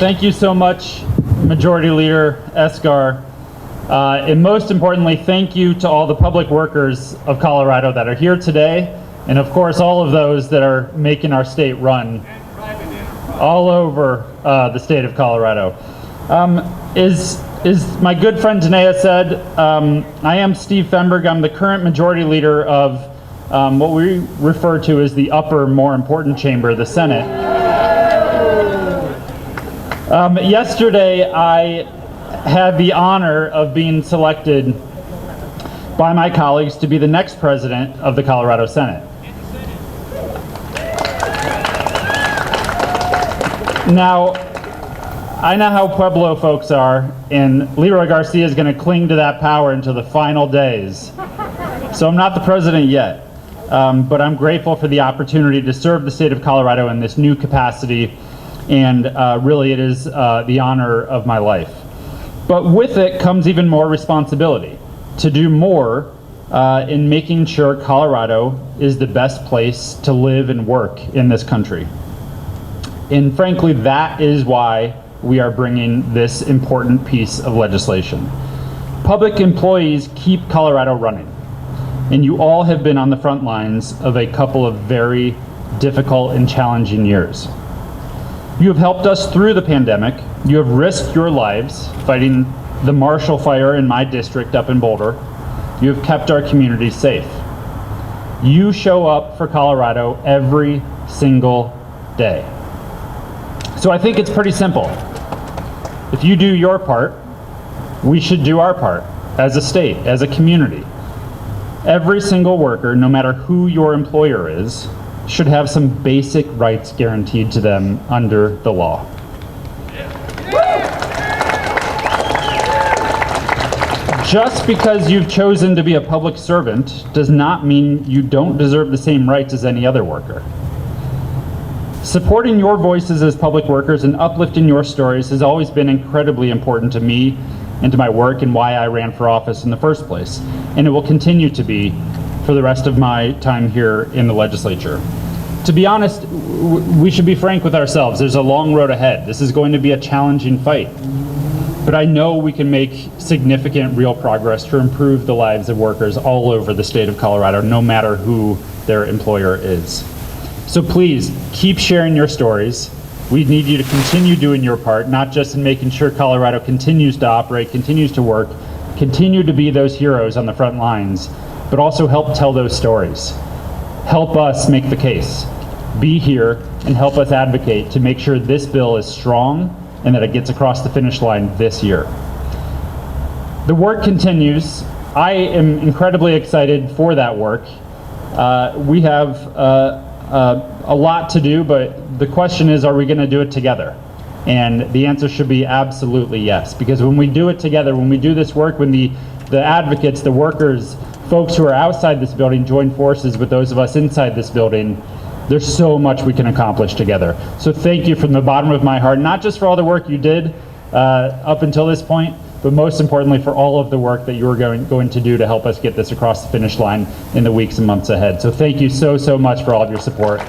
Thank you so much, Majority Leader Esgar. And most importantly, thank you to all the public workers of Colorado that are here today, and of course all of those that are making our state run all over the state of Colorado. As my good friend Tanea said, I am Steve Feinberg. I'm the current Majority Leader of what we refer to as the upper, more important chamber, the Senate. Yesterday, I had the honor of being selected by my colleagues to be the next president of the Colorado Senate. Now, I know how Pueblo folks are, and Leroy Garcia is going to cling to that power until the final days. So I'm not the president yet, but I'm grateful for the opportunity to serve the state of Colorado in this new capacity, and really it is the honor of my life. But with it comes even more responsibility to do more in making sure Colorado is the best place to live and work in this country. And frankly, that is why we are bringing this important piece of legislation. Public employees keep Colorado running, and you all have been on the front lines of a couple of very difficult and challenging years. You have helped us through the pandemic. You have risked your lives fighting the Marshall Fire in my district up in Boulder. You have kept our communities safe. You show up for Colorado every single day. So I think it's pretty simple. If you do your part, we should do our part as a state, as a community. Every single worker, no matter who your employer is, should have some basic rights guaranteed to them under the law. Just because you've chosen to be a public servant does not mean you don't deserve the same rights as any other worker. Supporting your voices as public workers and uplifting your stories has always been incredibly important to me and to my work and why I ran for office in the first place. And it will continue to be for the rest of my time here in the legislature. To be honest, we should be frank with ourselves. There's a long road ahead. This is going to be a challenging fight. But I know we can make significant real progress to improve the lives of workers all over the state of Colorado, no matter who their employer is. So please, keep sharing your stories. We need you to continue doing your part, not just in making sure Colorado continues to operate, continues to work, continue to be those heroes on the front lines, but also help tell those stories. Help us make the case. Be here and help us advocate to make sure this bill is strong and that it gets across the finish line this year. The work continues. I am incredibly excited for that work. We have a lot to do, but the question is, are we going to do it together? And the answer should be absolutely yes, because when we do it together, when we do this work, when the advocates, the workers, folks who are outside this building join forces with those of us inside this building, there's so much we can accomplish together. So thank you from the bottom of my heart, not just for all the work you did up until this point, but most importantly for all of the work that you're going to do to help us get this across the finish line in the weeks and months ahead. So thank you so much for all of your support.